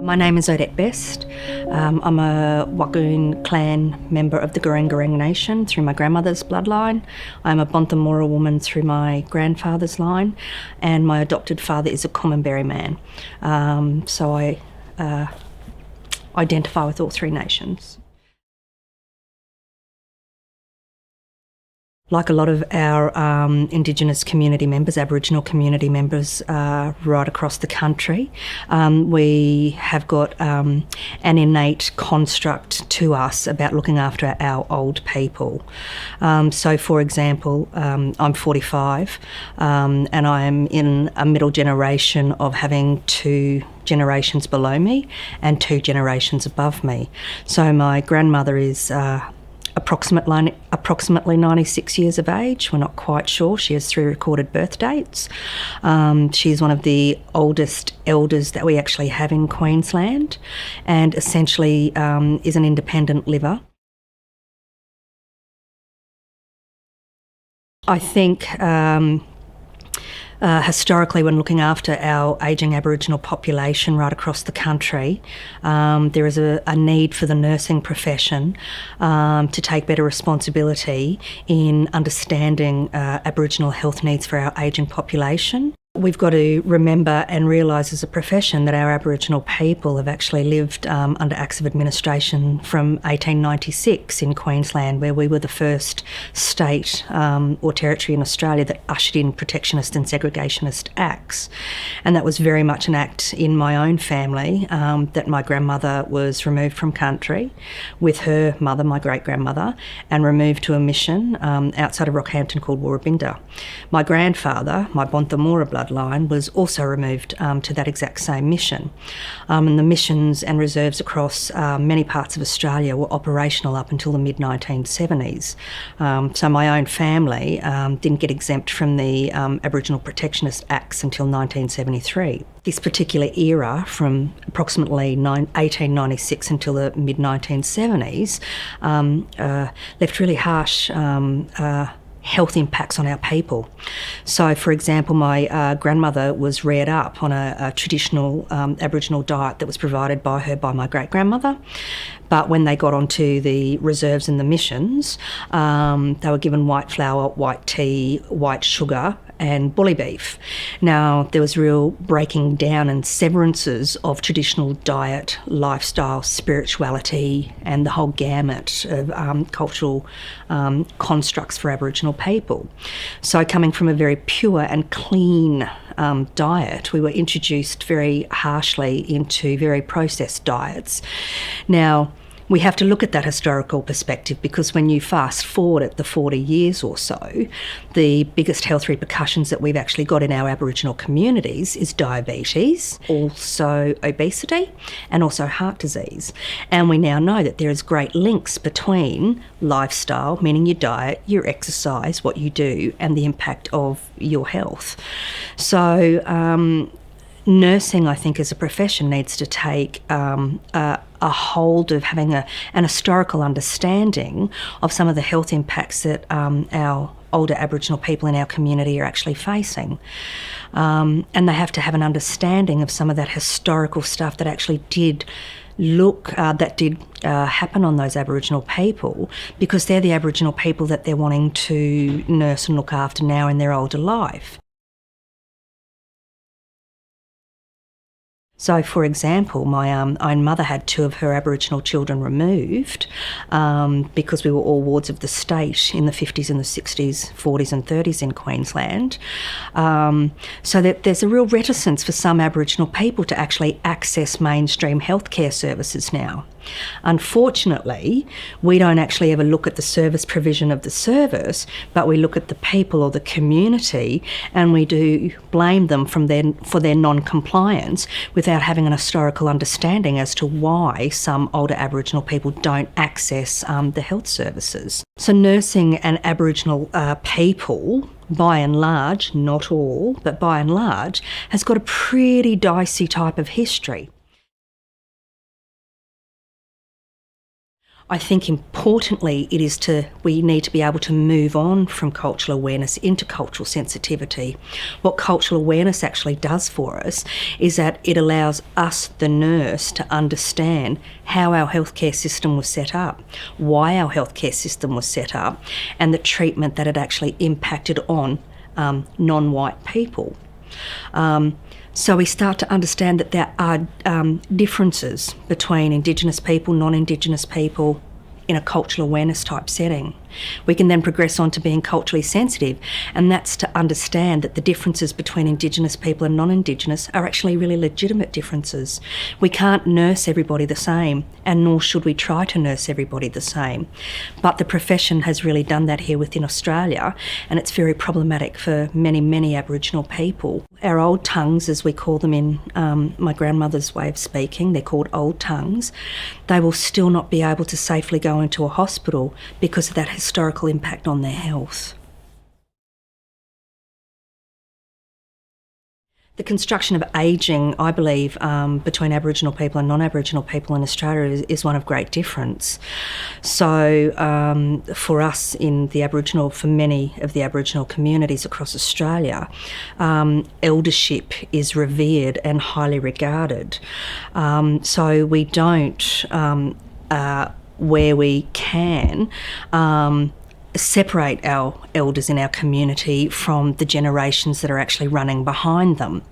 My name is Odette Best. I'm a Wagoon clan member of the Gureng Nation through my grandmother's bloodline. I'm a Bonthamora woman through my grandfather's line, and my adopted father is a Commonberry man. So I identify with all three nations. Like a lot of our Indigenous community members, Aboriginal community members right across the country, we have got an innate construct to us about looking after our old people. So, for example, I'm 45 and I'm in a middle generation of having two generations below me and two generations above me. So my grandmother is approximately 96 years of age. We're not quite sure. She has 3 recorded birth dates. She's one of the oldest elders that we actually have in Queensland, and essentially is an independent liver. I think historically, when looking after our ageing Aboriginal population right across the country, there is a need for the nursing profession to take better responsibility in understanding Aboriginal health needs for our ageing population. We've got to remember and realise as a profession that our Aboriginal people have actually lived under acts of administration from 1896 in Queensland, where we were the first state or territory in Australia that ushered in protectionist and segregationist acts. And that was very much an act in my own family, that my grandmother was removed from country with her mother, my great-grandmother, and removed to a mission outside of Rockhampton called Woorabinda. My grandfather, my Bonthamora bloodline, was also removed to that exact same mission. And the missions and reserves across many parts of Australia were operational up until the mid-1970s. So my own family didn't get exempt from the Aboriginal Protectionist Acts until 1973. This particular era, from approximately 1896 until the mid-1970s, left really harsh health impacts on our people. So, for example, my grandmother was reared up on a traditional Aboriginal diet that was provided by her by my great-grandmother. But when they got onto the reserves and the missions, they were given white flour, white tea, white sugar and bully beef. Now, there was real breaking down and severances of traditional diet, lifestyle, spirituality and the whole gamut of cultural constructs for Aboriginal people. So coming from a very pure and clean diet, we were introduced very harshly into very processed diets. Now, we have to look at that historical perspective, because when you fast forward at the 40 years or so, the biggest health repercussions that we've actually got in our Aboriginal communities is diabetes, also obesity, and also heart disease. And we now know that there is great links between lifestyle, meaning your diet, your exercise, what you do, and the impact of your health. So nursing, I think, as a profession needs to take a hold of having an historical understanding of some of the health impacts that our older Aboriginal people in our community are actually facing. And they have to have an understanding of some of that historical stuff that actually did happen on those Aboriginal people, because they're the Aboriginal people that they're wanting to nurse and look after now in their older life. So, for example, my own mother had 2 of her Aboriginal children removed because we were all wards of the state in the 50s and the 60s, 40s and 30s in Queensland. So that there's a real reticence for some Aboriginal people to actually access mainstream healthcare services now. Unfortunately, we don't actually ever look at the service provision of the service, but we look at the people or the community, and we do blame them for their non-compliance without having an historical understanding as to why some older Aboriginal people don't access the health services. So nursing and Aboriginal people, by and large, not all, but by and large, has got a pretty dicey type of history. I think importantly we need to be able to move on from cultural awareness into cultural sensitivity. What cultural awareness actually does for us is that it allows us, the nurse, to understand how our healthcare system was set up, why our healthcare system was set up, and the treatment that it actually impacted on non-white people. So we start to understand that there are differences between Indigenous people, non-Indigenous people in a cultural awareness type setting. We can then progress on to being culturally sensitive, and that's to understand that the differences between Indigenous people and non-Indigenous are actually really legitimate differences. We can't nurse everybody the same, and nor should we try to nurse everybody the same. But the profession has really done that here within Australia, and it's very problematic for many, many Aboriginal people. Our old tongues, as we call them in my grandmother's way of speaking, they're called old tongues, they will still not be able to safely go into a hospital because of that historical impact on their health. The construction of ageing, I believe, between Aboriginal people and non-Aboriginal people in Australia is one of great difference. So for us for many of the Aboriginal communities across Australia, eldership is revered and highly regarded. So we don't, where we can, separate our elders in our community from the generations that are actually running behind them.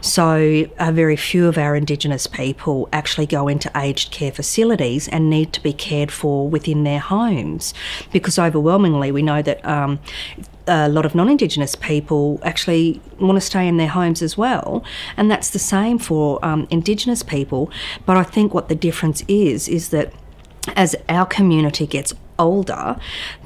So very few of our Indigenous people actually go into aged care facilities and need to be cared for within their homes, because overwhelmingly we know that a lot of non-Indigenous people actually want to stay in their homes as well, and that's the same for Indigenous people. But I think what the difference is that as our community gets older,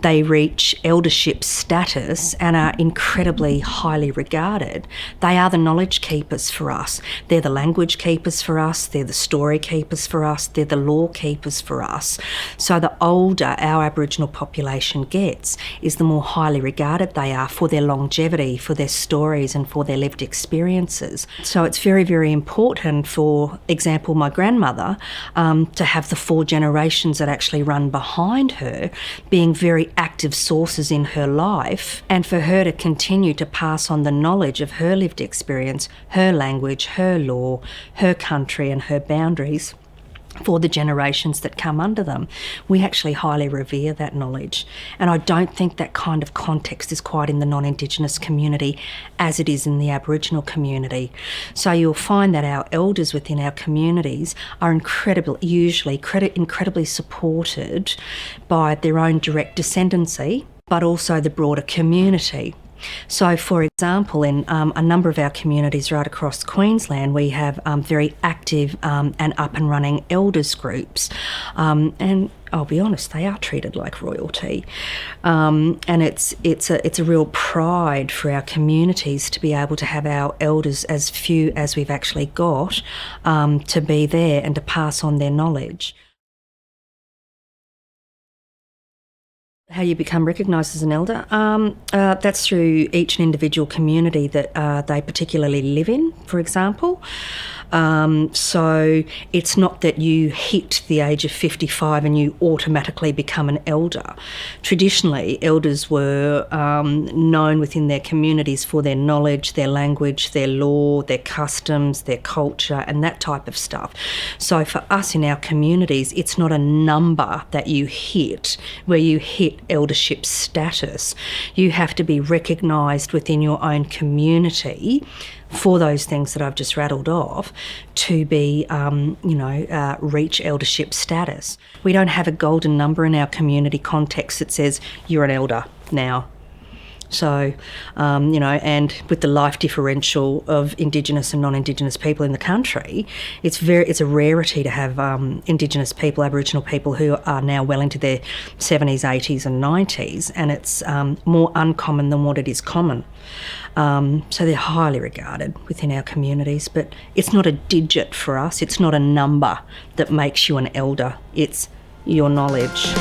they reach eldership status and are incredibly highly regarded. They are the knowledge keepers for us. They're the language keepers for us. They're the story keepers for us. They're the law keepers for us. So the older our Aboriginal population gets is the more highly regarded they are for their longevity, for their stories and for their lived experiences. So it's very, very important, for example, my grandmother, to have the 4 generations that actually run behind her being very active sources in her life, and for her to continue to pass on the knowledge of her lived experience, her language, her law, her country and her boundaries for the generations that come under them. We actually highly revere that knowledge, and I don't think that kind of context is quite in the non-Indigenous community as it is in the Aboriginal community. So you'll find that our elders within our communities are usually incredibly supported by their own direct descendancy, but also the broader community. So, for example, in a number of our communities right across Queensland, we have very active and up and running elders groups, and I'll be honest, they are treated like royalty, and it's a real pride for our communities to be able to have our elders, as few as we've actually got, to be there and to pass on their knowledge. How you become recognised as an elder? That's through each and individual community that they particularly live in, for example. So it's not that you hit the age of 55 and you automatically become an elder. Traditionally, elders were known within their communities for their knowledge, their language, their law, their customs, their culture, and that type of stuff. So for us in our communities, it's not a number that you hit where you hit eldership status. You have to be recognised within your own community for those things that I've just rattled off to be, reach eldership status. We don't have a golden number in our community context that says you're an elder now. So, and with the life differential of Indigenous and non-Indigenous people in the country, it's a rarity to have Indigenous people, Aboriginal people who are now well into their 70s, 80s and 90s, and it's more uncommon than what it is common. So they're highly regarded within our communities, but it's not a digit for us. It's not a number that makes you an elder. It's your knowledge.